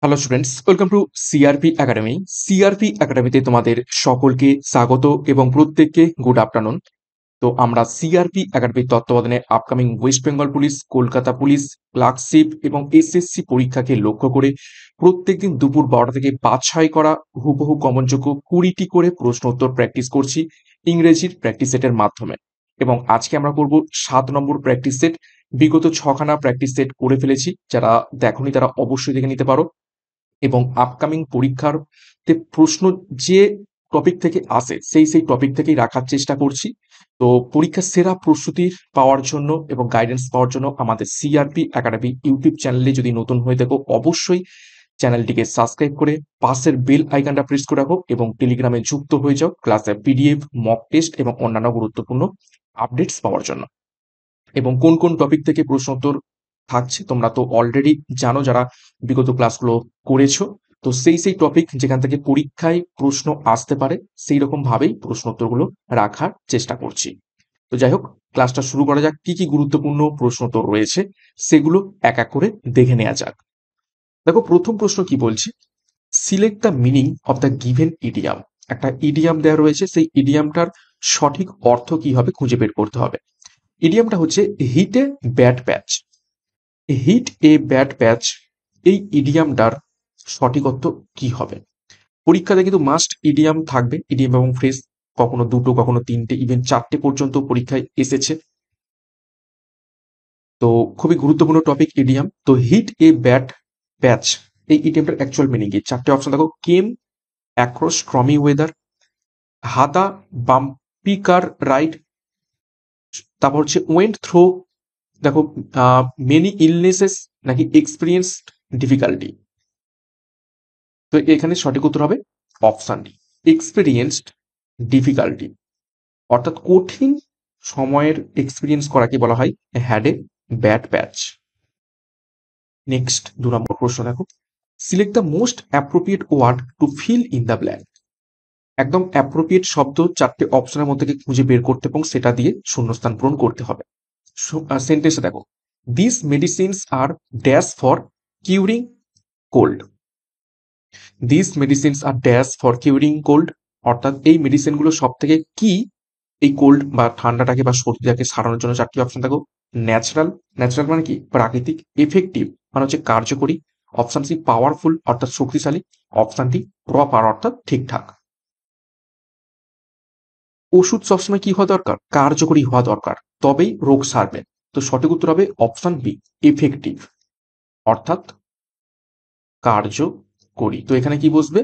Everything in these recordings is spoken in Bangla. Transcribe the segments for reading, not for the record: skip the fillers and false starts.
Hello students, welcome to CRP academy. CRP একাডেমিতে তোমাদের সকলকে স্বাগত এবং প্রত্যেককে গুড আফটারনুন। তো আমরা সিআরপি একাডেমির তত্ত্বাবধানে upcoming West Bengal police, Kolkata police, clerkship এবং এসএসসি পরীক্ষাকে লক্ষ্য করে প্রত্যেকদিন দুপুর 12টা থেকে বাছাই করা হুবহু কমনযোগ্য 20টি করে প্রশ্ন উত্তর প্র্যাকটিস করছি ইংরেজির প্র্যাকটিস সেটের মাধ্যমে। এবং আজকে আমরা করব 7 নম্বর প্র্যাকটিস সেট। বিগত 6খানা প্র্যাকটিস সেট করে ফেলেছি, যারা দেখোনি তারা অবশ্যই দেখে নিতে পারো। এবং আপকামিং পরীক্ষার প্রশ্ন যে টপিক থেকে আসে সেই টপিক থেকেই রাখার চেষ্টা করছি। তো পরীক্ষার সেরা প্রস্তুতি পাওয়ার জন্য এবং গাইডেন্স পাওয়ার জন্য আমাদের সিআরপি একাডেমি ইউটিউব চ্যানেলে যদি নতুন হয়ে থাকো অবশ্যই চ্যানেলটিকে সাবস্ক্রাইব করে পাশের বেল আইকনটা প্রেস করে রাখো এবং টেলিগ্রামে যুক্ত হয়ে যাও ক্লাসের পিডিএফ, মক টেস্ট এবং অন্যান্য গুরুত্বপূর্ণ আপডেটস পাওয়ার জন্য। এবং কোন কোন টপিক থেকে প্রশ্ন উত্তর থাকছে তোমরা তো অলরেডি জানো, যারা বিগত ক্লাসগুলো করেছো। তো সেই টপিক যেখান থেকে পরীক্ষায় প্রশ্ন আসতে পারে সেই রকম ভাবেই প্রশ্ন উত্তরগুলো রাখার চেষ্টা করছি। তো যাই হোক, ক্লাসটা শুরু করা যাক। কি কি গুরুত্বপূর্ণ প্রশ্ন উত্তর রয়েছে সেগুলো এক এক করে দেখে নেওয়া যাক। দেখো, প্রথম প্রশ্ন কি বলছে, select the meaning of the given idiom. একটা ইডিয়াম দেওয়া রয়েছে, সেই ইডিয়ামটার সঠিক অর্থ কি হবে খুঁজে বের করতে হবে। ইডিয়ামটা হচ্ছে hit a bad patch. Hit a bad patch, এই ইডিয়ামটার সঠিক অর্থ কি হবে? পরীক্ষাতে কিন্তু মাস্ট ইডিয়াম থাকবে, ইডিয়াম এবং ফ্রেজ। কখনো দুটো, কখনো তিনটে, ইভেন 4টে পর্যন্ত পরীক্ষায় এসেছে। তো খুবই গুরুত্বপূর্ণ টপিক ইডিয়াম। তো হিট এ ব্যাড প্যাচ, এই ইডিয়ামটার অ্যাকচুয়াল মিনিং কি? 4টে অপশন দেখো। কেম অ্যাক্রস স্টর্মি ওয়েদার, হাদা বাম্পি কার রাইড, তারপর হচ্ছে ওয়েন্ট থ্রো, দেখো মেনি ইলনেসেস, নাকি এক্সপিরিয়েন্সড ডিফিকাল্টি। তো এখানে সঠিক উত্তর হবে অপশন ডি, এক্সপিরিয়েন্সড ডিফিকাল্টি। অর্থাৎ কঠিন সময়ের এক্সপিরিয়েন্স করাকে বলা হয় had a bad patch. Next 2 নম্বর প্রশ্ন দেখো, select the most appropriate word to fill in the blank. একদম অ্যাপ্রোপ্রিয়েট শব্দ 4টে অপশনের মধ্যে থেকে খুঁজে বের করতে এবং সেটা দিয়ে শূন্যস্থান পূরণ করতে হবে। সেন্টেন্সে দেখো, this medicines are dash for curing cold. This medicines are dash for curing cold, অর্থাৎ এই মেডিসিনগুলো সব থেকে কি এই কোল্ড বা ঠান্ডাটাকে বা সর্দিটাকে সারানোর জন্য। 4টি অপশন দেখো। ন্যাচারাল, ন্যাচারাল মানে কি? প্রাকৃতিক। এফেক্টিভ মানে হচ্ছে কার্যকরী। অপশন সি পাওয়ারফুল অর্থাৎ শক্তিশালী। অপশন ডি প্রপার অর্থাৎ ঠিকঠাক। ওষুধ সবসময় কি হওয়া দরকার? কার্যকরী হওয়া দরকার, তবেই রোগ সারবে। তো সঠিক উত্তর হবে অপশন বি, এফেক্টিভ অর্থাৎ কার্যকরী। তো এখানে কি বসবে?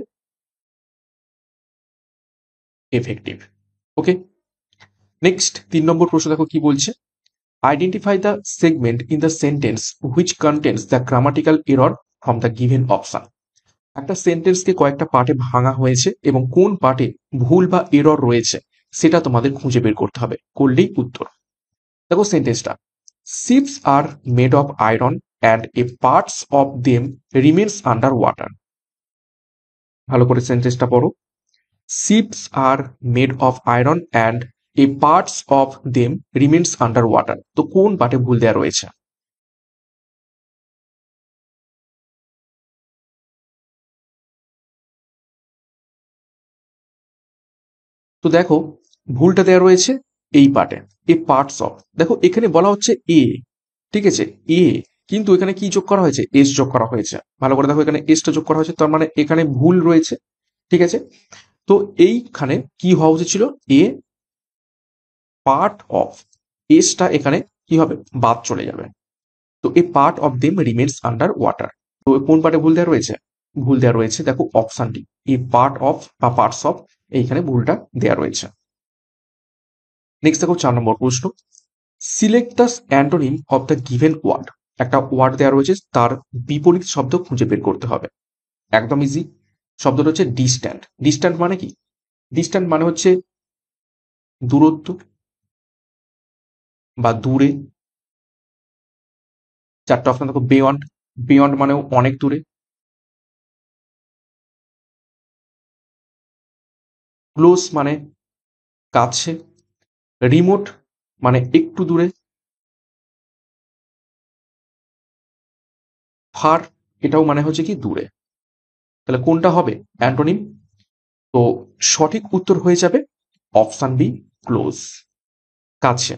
এফেক্টিভ। ওকে, নেক্সট 3 নম্বর প্রশ্ন দেখো কি বলছে, identify the segment in the sentence which contains the grammatical error from the given option. একটা সেন্টেন্সকে কয়েকটা পার্টে ভাঙা হয়েছে এবং কোন পার্টে ভুল বা এরর রয়েছে সেটা তোমাদের খুঁজে বের করতে হবে, করলেই উত্তর। দেখো সেন্টেন্সটা, ships are made of iron and a parts of them remains under water. ভালো করে সেন্টেন্সটা পড়ো। Ships are made of iron and a parts of them remains under water. তো কোন পার্টে ভুল দেওয়া রয়েছে? তো দেখো, ভুলটা দেওয়া রয়েছে এই পার্টে, এ পার্টস অফ। দেখো এখানে বলা হচ্ছে এ, ঠিক আছে, এ, কিন্তু এখানে কি যোগ করা হয়েছে? এস যোগ করা হয়েছে। ভালো করে দেখো, এখানে এসটা যোগ করা হয়েছে, তার মানে এখানে ভুল রয়েছে। ঠিক আছে, তো এইখানে কি হওয়া উচিত ছিল? এ পার্ট অফ, এসটা এখানে কি হবে? বাদ চলে যাবে। তো a part of them remains under water. তো কোন পার্টে ভুল দেওয়া রয়েছে? ভুল দেওয়া রয়েছে দেখো অপশনটি, এ পার্ট অফ বা পার্টস অফ, এইখানে ভুলটা দেওয়া রয়েছে। নেক্সট দেখো 4 নম্বর প্রশ্ন, select the antonym of the given word. একটা ওয়ার্ড দেওয়া রয়েছে, তার বিপরীত শব্দ খুঁজে বের করতে হবে। একদম ইজি। শব্দটা হচ্ছে ডিস্ট্যান্ট। ডিস্ট্যান্ট মানে কি? ডিস্ট্যান্ট মানে হচ্ছে দূরত্ব বা দূরে। 4টে অপশন দেখো। বিয়ন্ড, বিয়ন্ড মানেও অনেক দূরে। ক্লোজ মানে কাছে। রিমোট মানে একটু দূরে। ফার, এটাও মানে হচ্ছে কি দূরে। তাহলে কোনটা হবে অ্যান্টোনিম? তো সঠিক উত্তর হয়ে যাবে অপশন বি, ক্লোজ, কাছে।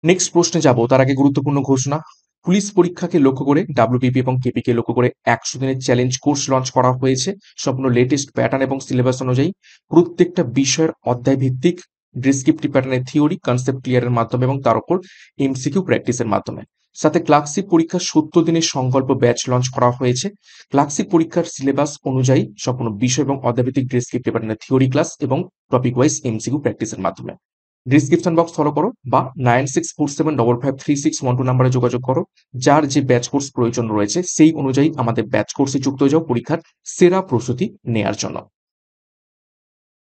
নেক্সট প্রশ্নে যাব তার আগে গুরুত্বপূর্ণ ঘোষণা। পুলিশ পরীক্ষাকে লক্ষ্য করে ডাব্লিউপিপি এবং কেপি কে লক্ষ্য করে 100 দিনের চ্যালেঞ্জ কোর্স লঞ্চ করা হয়েছে সম্পূর্ণ লেটেস্ট প্যাটার্ন এবং সিলেবাস অনুযায়ী। প্রত্যেকটা বিষয়ের অধ্যায় ভিত্তিক ডেসক্রিপটিভ প্যাটার্নের থিওরি কনসেপ্ট ক্লিয়ারের মাধ্যমে এবং তার উপর এমসিকিউ প্র্যাকটিসের মাধ্যমে। সাথে ক্লার্কশিপ পরীক্ষার 70 দিনের সংকল্প ব্যাচ লঞ্চ করা হয়েছে। ক্লার্কশিপ পরীক্ষার সিলেবাস অনুযায়ী সম্পূর্ণ বিষয় এবং অধ্যায়ভিত্তিক ডেসক্রিপটিভ প্যাটার্নের থিওরি ক্লাস এবং টপিক ওয়াইজ এমসিকিউ প্র্যাকটিসের মাধ্যমে। ডিসক্রিপশন বক্স ফলো করো বা 9647553612 নাম্বারে যোগাযোগ করো। যার যে ব্যাচ কোর্স প্রয়োজন রয়েছে সেই অনুযায়ী আমাদের ব্যাচ কোর্সে যুক্ত হয়ে যাও পরীক্ষার সেরা প্রস্তুতি নেয়ার জন্য।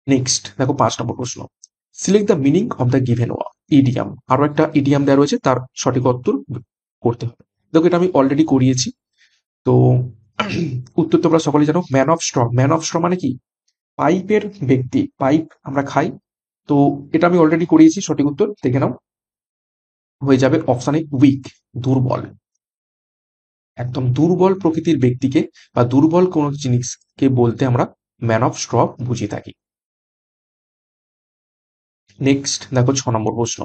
নেক্সট দেখো 5 নম্বর প্রশ্ন। Select the meaning of the given idiom. আরো একটা ইডিয়াম দেওয়া রয়েছে, তার সঠিক উত্তর করতে হবে। দেখো এটা আমি অলরেডি করিয়েছি। তো উত্তর তোমরা সকলে জানো, man of straw. Man of straw মানে কি? পাইপের ব্যক্তি, পাইপ আমরা খাই। তো এটা আমি অলরেডি করিয়েছি, সঠিক উত্তর দেখে নাও, হয়ে যাবে অপশানে উইক, দুর্বল। একদম দুর্বল প্রকৃতির ব্যক্তিকে বা দুর্বল কোন জিনিসকে বলতে আমরা ম্যান অফ স্ট্র বুঝে থাকি। নেক্সট দেখো 6 নম্বর প্রশ্ন।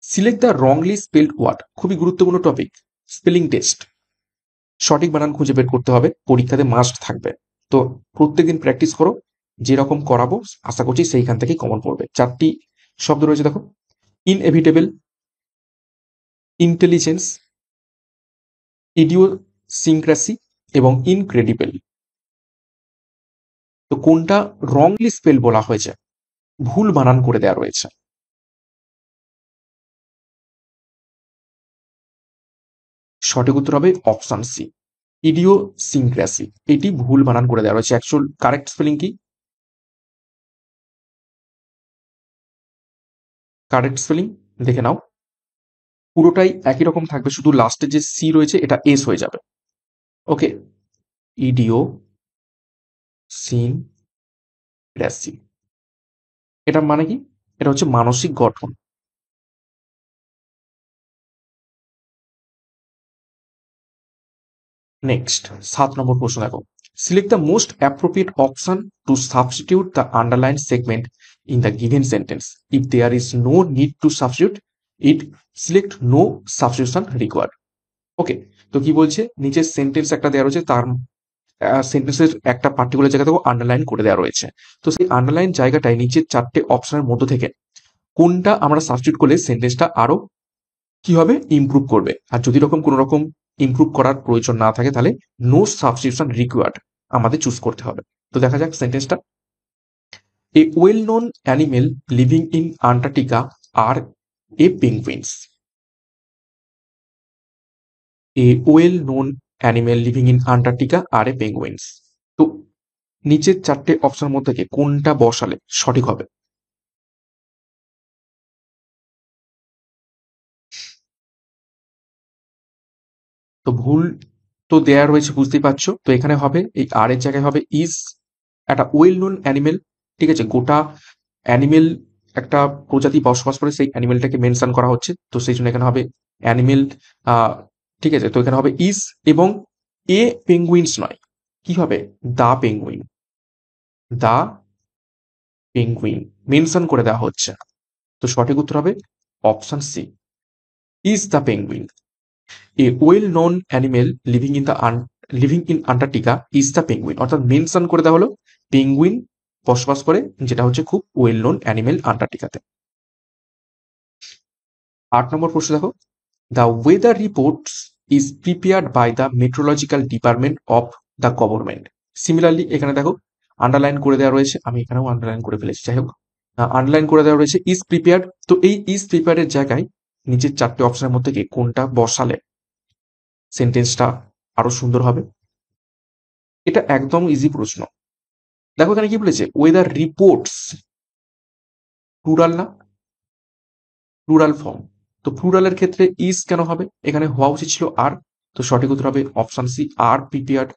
Select the wrongly spelled word. খুবই গুরুত্বপূর্ণ টপিক, স্পেলিং টেস্ট। সঠিক বানান খুঁজে বের করতে হবে, পরীক্ষাতে মাস্ট থাকবে। তো প্রত্যেকদিন প্র্যাকটিস করো, যেরকম করাবো আশা করছি সেইখান থেকেই কমন পড়বে। 4টি শব্দ রয়েছে দেখো, ইনএভিটেবল, ইন্টেলিজেন্স, ইডিওসিনক্রাসি এবং ইনক্রেডিবল। তো কোনটা রংলি স্পেল বলা হয়েছে, ভুল বানান করে দেওয়া রয়েছে? সঠিক উত্তর হবে অপশন সি, ইডিওসিনক্রাসি। এটি ভুল বানান করে দেওয়া রয়েছে। অ্যাকচুয়াল কারেক্ট স্পেলিং কি? কারেক্ট স্পেলিং দেখে নাও, পুরোটাই একই রকম থাকবে, শুধু লাস্টে যে সি রয়েছে এটা এস হয়ে যাবে। ওকে, ইডিও সিনক্রাসি, এটা মানে কি? এটা হচ্ছে মানসিক গঠন। নেক্সট 7 নম্বর প্রশ্ন দেখো। Select the most appropriate option to substitute the underline segment in the given sentence. If there is no need to substitute it, select no substitution required. Okay, তো কি বলছে, নিচের সেন্টেন্স একটা দেওয়া রয়েছে, তার সেন্টেন্সের একটা পার্টিকুলার জায়গা থেকে আন্ডারলাইন করে দেওয়া রয়েছে। তো সেই আন্ডারলাইন জায়গাটায় নিচের 4টে অপশনের মধ্য থেকে কোনটা আমরা সাবস্টিটিউট করলে সেন্টেন্সটা আরো কি হবে, ইমপ্রুভ করবে। আর যদি রকম কোনো রকম ইমপ্রুভ করার প্রয়োজন না থাকে তাহলে নো সাবস্টিটিউশন রিকোয়ার্ড আমাদের চুজ করতে হবে। তো দেখা যাক সেন্টেন্সটা। A well known animal living in Antarctica are a penguins. A well known animal living in Antarctica are a penguins. তো নিচের 4টে অপশনের মধ্যে থেকে কোনটা বসালে সঠিক হবে? তো ভুল তো দেয়া রয়েছে বুঝতেই পারছো। তো এখানে হবে এই আর এর জায়গায় হবে ইজ। একটা ওয়েল নোন অ্যানিমেল, ঠিক আছে, গোটা অ্যানিমেল একটা প্রজাতি বসবাস করে, সেই অ্যানিমেলটাকে মেনশন করা হচ্ছে, তো সেই জন্য এখানে হবে অ্যানিমেল। ঠিক আছে, তো এখানে হবে ইজ এবং এ পেঙ্গুইনস নয়, কি হবে, the penguin. The penguin mention করে দেওয়া হচ্ছে। তো সঠিক উত্তর হবে option C, is the penguin. A well known animal living in Antarctica is the penguin, অর্থাৎ মেনশন করে দেওয়া হলো পেঙ্গুইন বসবাস করে, যেটা হচ্ছে খুব ওয়েল নোন অ্যানিমেল আন্টার্কটিকাতে। 8 নম্বর প্রশ্ন দেখো। The weather reports is prepared by the meteorological department of the government. Similarly এখানে দেখো আন্ডারলাইন করে দেওয়া রয়েছে, আমি এখানেও আন্ডারলাইন করে ফেলেছি, যাই হোক আন্ডারলাইন করে দেওয়া রয়েছে ইজ প্রিপেয়ার্ড। তো এই ইজ প্রিপেয়ার্ডের জায়গায় নিচের 4টে অপশনের মধ্যে থেকে কোনটা বসালে সেন্টেন্সটা আরো সুন্দর হবে? এটা একদম ইজি প্রশ্ন। দেখো এখানে কি বলেছে, ওয়েদার রিপোর্টস, প্লুরাল না, প্লুরাল ফর্ম। তো প্লুরালের ক্ষেত্রে ইজ কেন হবে, এখানে হওয়া উচিত ছিল আর। তো সঠিক উত্তর হবে option C, are prepared.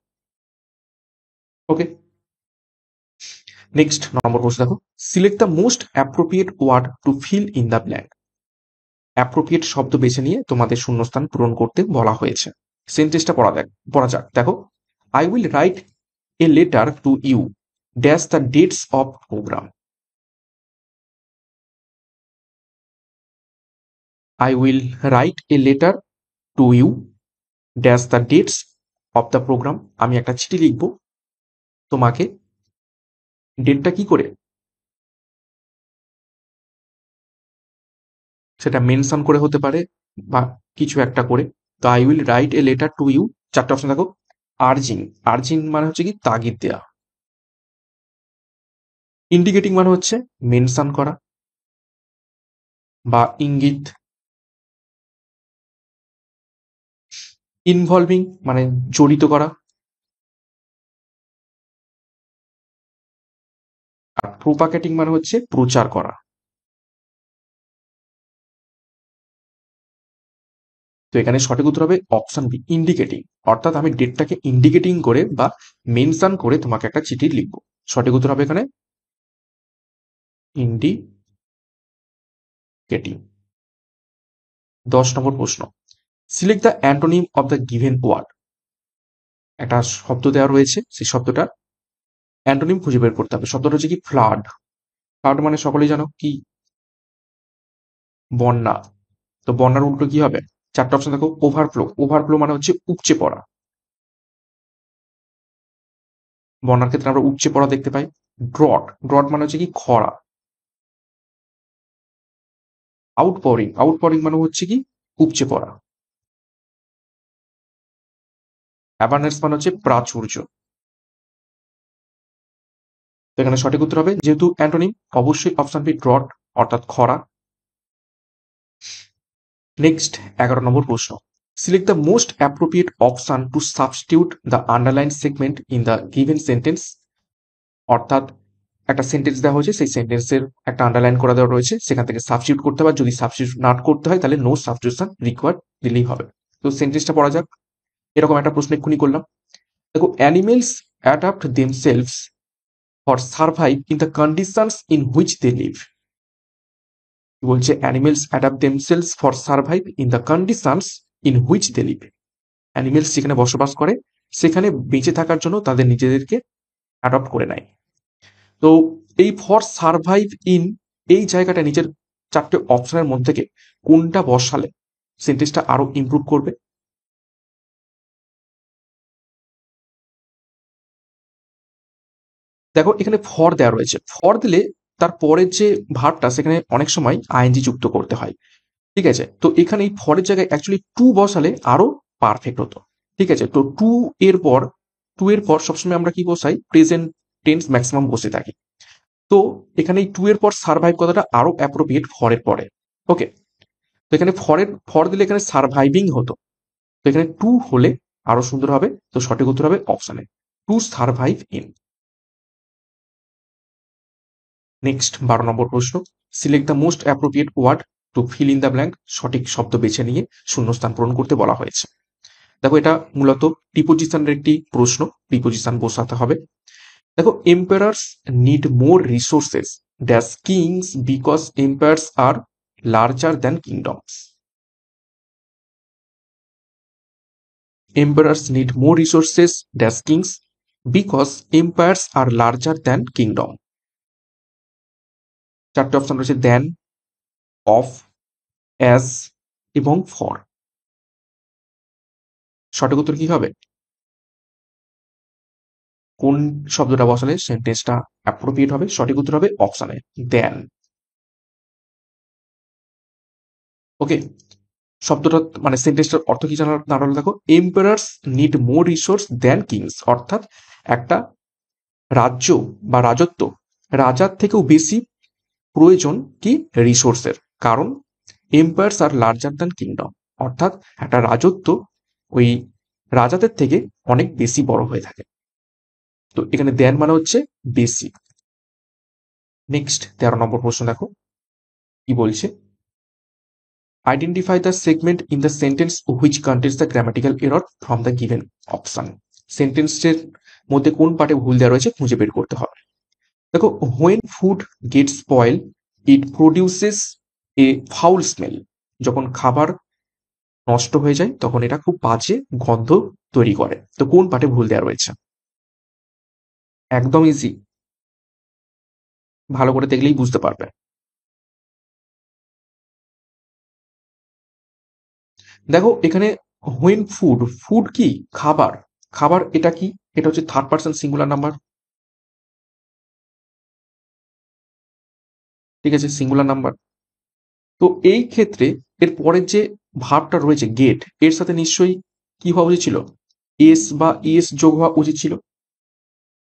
Okay, next নম্বর প্রশ্ন দেখো। Select the most appropriate word to fill in the blank. Appropriate শব্দ বেছে নিয়ে তোমাদের শূন্যস্থান পূরণ করতে বলা হয়েছে। সেন্টেন্সটা পড়া যাক। দেখো, I will write a letter to you dash the dates of program. I will write a letter to you dash the dates of the program. আমি একটা চিঠি লিখব তোমাকে, ডেটটা কি করে সেটা মেনশন করে হতে পারে বা কিছু একটা করে। তো I will write a letter to you, চারটে অপশন দেখো। আর্জিং, আর্জিং মানে হচ্ছে কি তাগিদ দেয়া। ইন্ডিকেটিং মানে হচ্ছে মেনশন করা বা ইঙ্গিত। ইনভলভিং মানে জড়িত করা। আর প্রোপাকেটিং মানে হচ্ছে প্রচার করা। তো এখানে সঠিক উত্তর হবে অপশন বি, ইন্ডিকেটিং। অর্থাৎ আমি ডেটটাকে ইন্ডিকেটিং করে বা মেনশন করে তোমাকে একটা চিঠি লিখবো। সঠিক উত্তর হবে এখানে ইন্ডিকেটিং। 10 নম্বর প্রশ্ন, select the antonym of the given word. একটা শব্দ দেওয়া রয়েছে, সেই শব্দটা অ্যান্টোনিম খুঁজে বের করতে হবে। শব্দটা হচ্ছে কি ফ্লাড। ফ্লাড মানে সকলেই জানো কি, বন্যা। তো বন্যার উল্টো কি হবে? চারটা অপশন দেখো। ওভারফ্লো, ওভারফ্লো মানে হচ্ছে উপচে পড়া। বন্যার ক্ষেত্রে আমরা উপচে পড়া দেখতে পাই। ড্রট, ড্রট মানে হচ্ছে কি খরা। আউটপোরিং, আউটপোরিং মানে হচ্ছে কি উপচে পড়া। অ্যাবান্ডেন্স মানে হচ্ছে প্রাচুর্য। তো এখানে সঠিক উত্তর হবে, যেহেতু অ্যান্টোনিম, অবশ্যই অপশন বি ড্রট অর্থাৎ খরা। নেক্সট 11 নম্বর প্রশ্ন, select the most appropriate option to substitute the underline segment in the given sentence. অর্থাৎ একটা সেন্টেন্স দেওয়া হয়েছে, সেই সেন্টেন্সের একটা আন্ডারলাইন করা দেওয়া রয়েছে, সেখান থেকে সাবস্টিটিউট করতে হবে। যদি সাবস্টিটিউট না করতে হয় তাহলে নো সাবস্টিটিউশন রিকোয়ার্ড দিলেই হবে। তো সেন্টেন্সটা পড়া যাক। এরকম একটা প্রশ্ন এক্ষুনি করলাম। দেখো, animals adapt themselves for survive in the conditions in which they live. বলছে animals adapt themselves for survive in the conditions in which they live. Animals যেখানে বসবাস করে সেখানে বেঁচে থাকার জন্য তাদের নিজেদেরকে অ্যাডপ্ট করে নেয়। তো এই ফর সার্ভাইভ ইন, এই জায়গাটা নিজের চারটে অপশনের মধ্যে থেকে কোনটা বসালে সেন্টেন্সটা আরো ইমপ্রুভ করবে? দেখো, এখানে ফর দেওয়া রয়েছে, ফর দিলে তার পরের যে ভার্বটা সেখানে অনেক সময় আইএনজি যুক্ত করতে হয়। ঠিক আছে, তো এখানে এই ফরের জায়গায় অ্যাকচুয়ালি টু বসালে আরো পারফেক্ট হতো। ঠিক আছে, তো টু এর পর সবসময় আমরা কি বসাই? প্রেজেন্ট টেন্স ম্যাক্সিমাম বসে থাকি। তো এখানে এই টু এর পর সার্ভাইভ কথাটা আরো অ্যাপ্রোপ্রিয়েট ফরের পরে। ওকে, তো এখানে ফর দিলে এখানে সার্ভাইভিং হতো, তো এখানে টু হলে আরো সুন্দর হবে। তো সঠিক উত্তর হবে অপশনে টু সার্ভাইভ ইন। নেক্সট 12 নম্বর প্রশ্ন, select the most appropriate word to fill in the blank. সঠিক শব্দ বেছে নিয়ে শূন্যস্থান পূরণ করতে বলা হয়েছে। দেখো, এটা মূলত প্রিপোজিশনের একটি প্রশ্ন, প্রিপোজিশন বসাতে হবে। দেখো, empires need more resources dash kings because empires are larger than kingdoms. Empires need more resources dash kings because empires are larger than kingdom. চারটে অপশন রয়েছে, দ্যান, অফ, অ্যাজ এবং ফর। সঠিক উত্তর কি হবে? কোন শব্দটা বসালে সেন্টেন্সটা অ্যাপ্রোপ্রিয়েট হবে? সঠিক উত্তর হবে অপশনে দেন। ওকে, শব্দটা মানে সেন্টেন্সটার অর্থ কি জানার দাঁড়ালো দেখো, এম্পারার্স নিড মোর রিসোর্স দেন কিংস। অর্থাৎ একটা রাজ্য বা রাজত্ব রাজার থেকেও বেশি প্রয়োজন কি রিসোর্সের, কারণ empires are larger than kingdom. অর্থাৎ একটা রাজত্ব ওই রাজাদের থেকে অনেক বেশি বড় হয়ে থাকে। তো এখানে দেন মানে হচ্ছে বেশি। নেক্সট 13 নম্বর প্রশ্ন দেখো কি বলছে, identify the segment in the sentence which contains the grammatical error from the given option. সেন্টেন্সের মধ্যে কোন পার্টে ভুল দেওয়া রয়েছে খুঁজে বের করতে হবে। দেখো, when food gate spoil it produces A foul smell. যখন খাবার নষ্ট হয়ে যায় তখন এটা খুব বাজে গন্ধ তৈরি করে। তো কোন পার্টে ভুল দেওয়া রয়েছে? একদম ইজি, ভালো করে দেখলেই বুঝতে পারবে। দেখো এখানে হুইন ফুড, ফুড কি? খাবার। খাবার এটা কি? এটা হচ্ছে থার্ড পার্সন সিঙ্গুলার নাম্বার, ঠিক আছে, সিঙ্গুলার নাম্বার। তো এই ক্ষেত্রে এর পরের যে ভার্বটা রয়েছে গেট, এর সাথে নিশ্চয়ই কি হওয়া উচিত ছিল? এস বা ইএস যোগ হওয়া উচিত ছিল,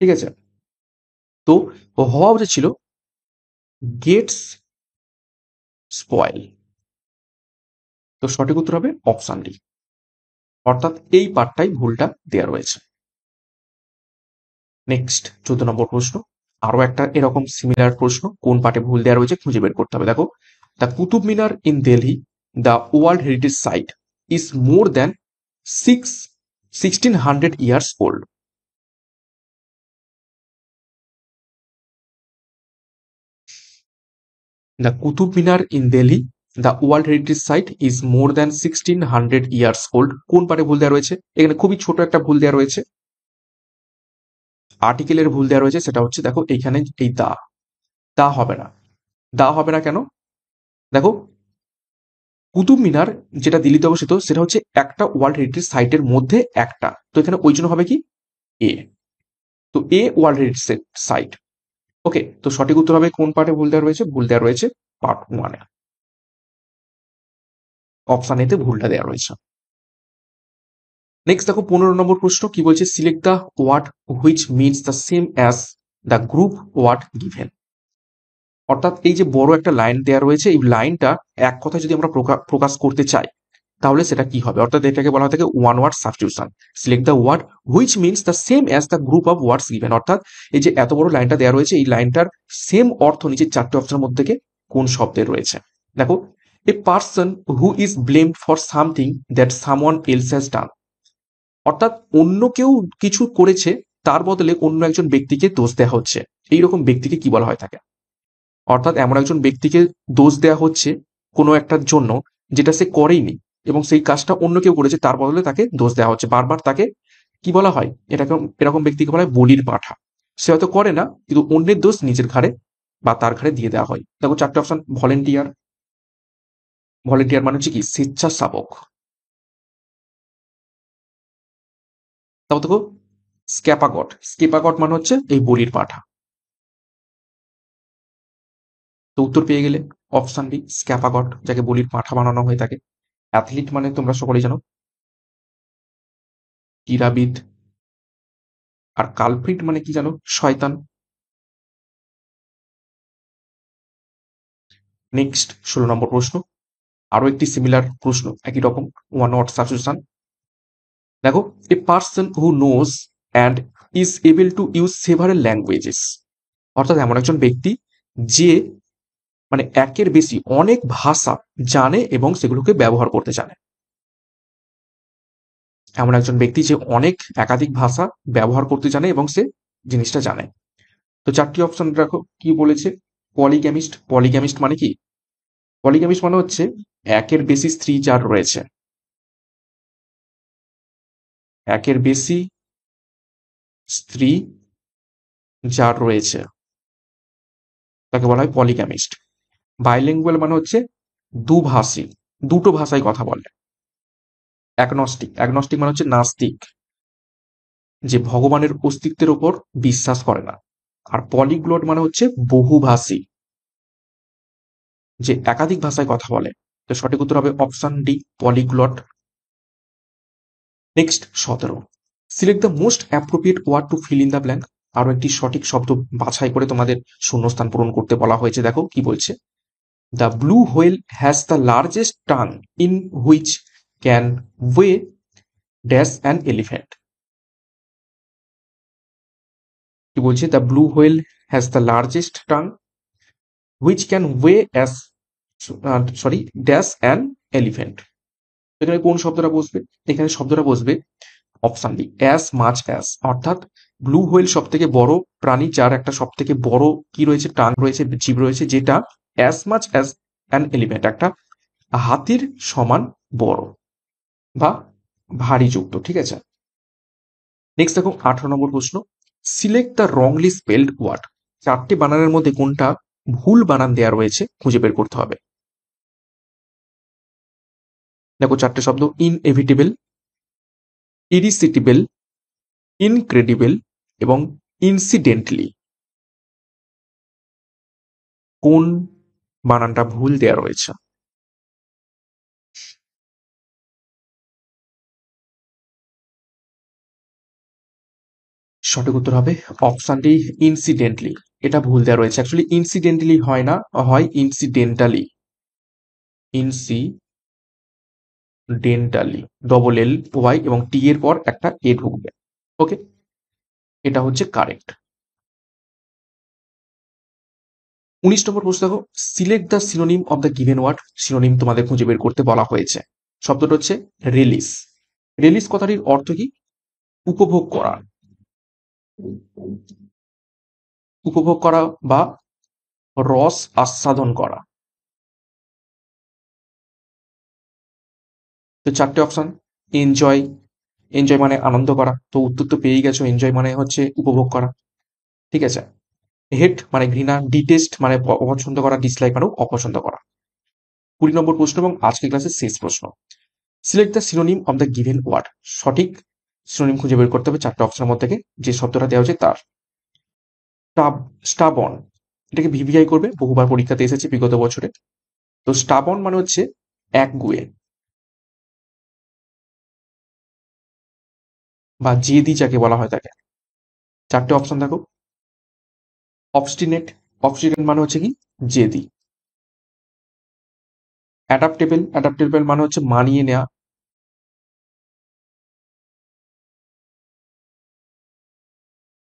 ঠিক আছে। তো হওয়া উচিত ছিল গেটস স্পয়েল। তো সঠিক উত্তর হবে অপশন ডি, অর্থাৎ এই পার্টটাই ভুলটা দেওয়া রয়েছে। নেক্সট 14 নম্বর প্রশ্ন, আরো একটা এরকম সিমিলার প্রশ্ন, কোন পার্টে ভুল দেওয়া রয়েছে খুঁজে বের করতে হবে। দেখো, the Qutub Minar in Delhi, the world heritage site, is more than 1600 years old. The Qutub Minar in Delhi, the World Heritage Site, is more than 1600 years old. কোন পারে ভুল দেওয়া রয়েছে? এখানে খুবই ছোট একটা ভুল দেওয়া রয়েছে, আর্টিকেলের ভুল দেওয়া রয়েছে। সেটা হচ্ছে দেখো এইখানে এই দা, দা হবে না। দা হবে না কেন? দেখো, কুতুব মিনার যেটা দিল্লিতে অবস্থিত সেটা হচ্ছে একটা ওয়ার্ল্ড হেরিটেজ সাইটের মধ্যে একটা, তো এখানে ওই জন্য হবে কি এ। তো এ ওয়ার্ল্ড হেরিটেজ সাইট। ওকে, তো সঠিক উত্তর হবে কোন পার্টে ভুল দেওয়া রয়েছে? ভুল দেওয়া রয়েছে পার্ট ওয়ানে, অপশন এতে ভুলটা দেওয়া রয়েছে। নেক্সট দেখো 15 নম্বর প্রশ্ন কি বলছে, select the word which means the same as the group word given. অর্থাৎ এই যে বড় একটা লাইন দেওয়া রয়েছে, এই লাইনটা এক কথায় যদি আমরা প্রকাশ করতে চাই তাহলে সেটা কি হবে? অর্থাৎ এটাকে বলা হয় থাকে one word substitution. Select the word which means the same as the group of words given. অর্থাৎ এই যে এত বড় লাইনটা দেওয়া রয়েছে, এই লাইনটার সেম অর্থ নিচের চারটে অপশনের মধ্যে থেকে কোন শব্দের রয়েছে? দেখো, a person who is blamed for something that someone else has done. অর্থাৎ অন্য কেউ কিছু করেছে, তার বদলে অন্য একজন ব্যক্তিকে দোষ দেওয়া হচ্ছে, এইরকম ব্যক্তিকে কি বলা হয় থাকে? অর্থাৎ এমন একজন ব্যক্তিকে দোষ দেওয়া হচ্ছে কোনো একটার জন্য যেটা সে করেইনি, এবং সেই কাজটা অন্য কেউ করেছে, তার বদলে তাকে দোষ দেওয়া হচ্ছে বারবার। তাকে কি বলা হয়? এরকম এরকম ব্যক্তিকে বলা হয় বলির পাঁঠা। সে হয়তো করে না, কিন্তু অন্যের দোষ নিজের ঘাড়ে বা তার ঘাড়ে দিয়ে দেওয়া হয়। দেখো চারটে অপশন, ভলেন্টিয়ার, ভলেন্টিয়ার মানে হচ্ছে কি স্বেচ্ছাসেবক। তাও দেখো স্ক্যাপাগট, স্কেপাগট মানে হচ্ছে এই বলির পাঁঠা। তো উত্তর পেয়ে গেলে অপশন বি স্ক্যাপাগট, যাকে বলির পাঁঠা বানানো হয়ে থাকে। অ্যাথলিট মানে তোমরা সকলেই জানো ক্রীড়াবিদ, আর কালপ্রিট মানে কি জানো? শয়তান। নেক্সট 16 নম্বর প্রশ্ন, আরো একটি সিমিলার প্রশ্ন, একই রকম ওয়ান ওয়ার্ড সাবস্টিটিউশন। দেখো, a person who knows and is able to use several languages. অর্থাৎ এমন একজন ব্যক্তি যে মানে একের বেশি অনেক ভাষা জানে এবং সেগুলোকে ব্যবহার করতে জানে। এমন একজন ব্যক্তি যে অনেক একাধিক ভাষা ব্যবহার করতে জানে এবং সে জিনিসটা জানে। তো চারটি অপশন রাখো, কি বলেছে? পলিগ্যামিস্ট, পলিগ্যামিস্ট মানে কি? পলিগ্যামিস্ট মানে হচ্ছে একের বেশি স্ত্রী যার রয়েছে, একের বেশি স্ত্রী যার রয়েছে তাকে বলা হয় পলিগ্যামিস্ট। বাইলিঙ্গুয়াল মানে হচ্ছে দুভাষী, দুটো ভাষায় কথা বলে। অ্যাগনস্টিক, অ্যাগনস্টিক মানে হচ্ছে নাস্তিক, যে ভগবানের অস্তিত্বের ওপর বিশ্বাস করে না। আর পলিগ্লট মানে হচ্ছে বহুভাষী, যে একাধিক ভাষায় কথা বলে। তো সঠিক উত্তর হবে option D polyglot. Next 17, select the most appropriate word to fill in the blank. আরো একটি সঠিক শব্দ বাছাই করে তোমাদের শূন্যস্থান পূরণ করতে বলা হয়েছে। দেখো কি বলছে, the blue whale has the largest tongue in which can weigh dash an elephant. কি বলছে? The blue whale has the largest tongue which can weigh as sorry dash an elephant. এখানে কোন শব্দটা বসবে? এখানে শব্দটা বসবে option D as much as. অর্থাৎ ব্লু হোয়েল সব থেকে বড় প্রাণী, যার একটা সব থেকে বড় কি রয়েছে, টাং রয়েছে, জীব রয়েছে, যেটা as much as an elephant, একটা হাতির সমান বড়। বা ভারী যুক্ত, ঠিক আছে। নেক্সট দেখো 18 নম্বর প্রশ্ন, select the wrongly spelled word. চারটি বানানের মধ্যে কোনটা ভুল বানান দেওয়া রয়েছে খুঁজে বের করতে হবে। দেখো চারটে শব্দ, ইনএভিটেবল, ইরিসিটিবল, ইনক্রেডিবল এবং ইনসিডেন্টলি। কোন বানানটা ভুল দেওয়া রয়েছে? সঠিক উত্তর হবে অপশনটি ইনসিডেন্টলি। এটা ভুল দেওয়া রয়েছে, অ্যাকচুয়ালি ইনসিডেন্টালি হয় না, হয় incidentally. Incidentally, double L Y এবং টি এর পর একটা এ ঢুকবে। ওকে, এটা হচ্ছে কারেক্ট। 19 নম্বর প্রশ্ন দেখো, select the synonym of the given word. Synonym তোমাদের খুঁজে বের করতে বলা হয়েছে। শব্দটা হচ্ছে রিলিজ। রিলিজ কথাটির অর্থ কি? উপভোগ করা, উপভোগ করা বা রস আস্বাদন করা। তো চারটে অপশন, এনজয়, এনজয় মানে আনন্দ করা, তো উত্তর তো পেয়েই গেছো, এনজয় মানে হচ্ছে উপভোগ করা, ঠিক আছে। হেট মানে ঘৃণা, ডিটেস্ট মানে অপছন্দ করা, ডিসলাইক মানে অপছন্দ করা। 20 নম্বর প্রশ্ন এবং আজকের ক্লাসের শেষ প্রশ্ন, select the synonym of the given word. সঠিক সিনোনিম খুঁজে বের করতে হবে চারটে অপশনের মধ্যে থেকে যে শব্দটা দেওয়া হয়েছে তার। স্টাবন, এটাকে ভিভিআই করবে, বহুবার পরীক্ষাতে এসেছে বিগত বছরে। তো স্টাবন মানে হচ্ছে একগুঁয়ে বা জেদি যাকে বলা হয় তাকে। চারটে অপশন দেখো, অবস্টিনেট, অবস্টিনেট মানে হচ্ছে কি জেদি। অ্যাডাপ্টেবল, অ্যাডাপ্টেবল মানে হচ্ছে মানিয়ে নেওয়া।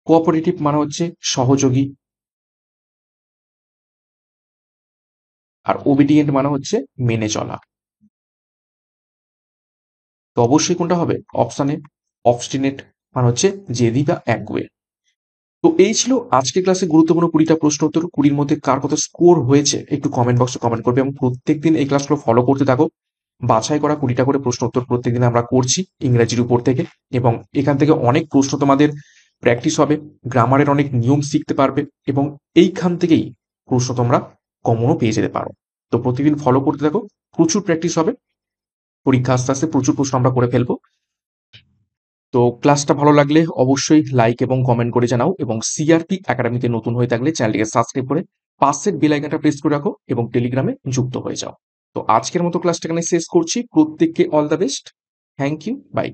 কোঅপারেটিভ মানে হচ্ছে সহযোগী। আর ওবিডিয়েন্ট মানে হচ্ছে মেনে চলা। তো অবশ্যই কোনটা হবে? অপশানে অবস্টিনেট মানে হচ্ছে জেদি বা একগুঁয়ে। তো এই ছিল আজকের ক্লাসে গুরুত্বপূর্ণ 20টা প্রশ্ন উত্তর। 20-র মধ্যে কার কত স্কোর হয়েছে একটু কমেন্ট বক্সে কমেন্ট করবে এবং প্রত্যেকদিন এই ক্লাসগুলো ফলো করতে থাকো। বাছাই করা 20টা করে প্রশ্ন উত্তর প্রত্যেকদিন আমরা করছি ইংরেজির উপর থেকে, এবং এখান থেকে অনেক প্রশ্ন তোমাদের প্র্যাকটিস হবে, গ্রামারের অনেক নিয়ম শিখতে পারবে এবং এইখান থেকেই প্রশ্ন তোমরা কমনও পেয়ে যেতে পারো। তো প্রতিদিন ফলো করতে থাকো, প্রচুর প্র্যাকটিস হবে, পরীক্ষা আস্তে আস্তে প্রচুর প্রশ্ন আমরা করে ফেলবো। তো ক্লাসটা ভালো লাগলে অবশ্যই লাইক এবং কমেন্ট করে জানাও, এবং সিআরপি একাডেমিতে নতুন হয়ে থাকলে চ্যানেলটিকে সাবস্ক্রাইব করে পাশের বেল আইকনটা প্রেস করে রাখো এবং টেলিগ্রামে যুক্ত হয়ে যাও। তো আজকের মতো ক্লাসটা এখানে শেষ করছি। প্রত্যেককে all the best. Thank you, by.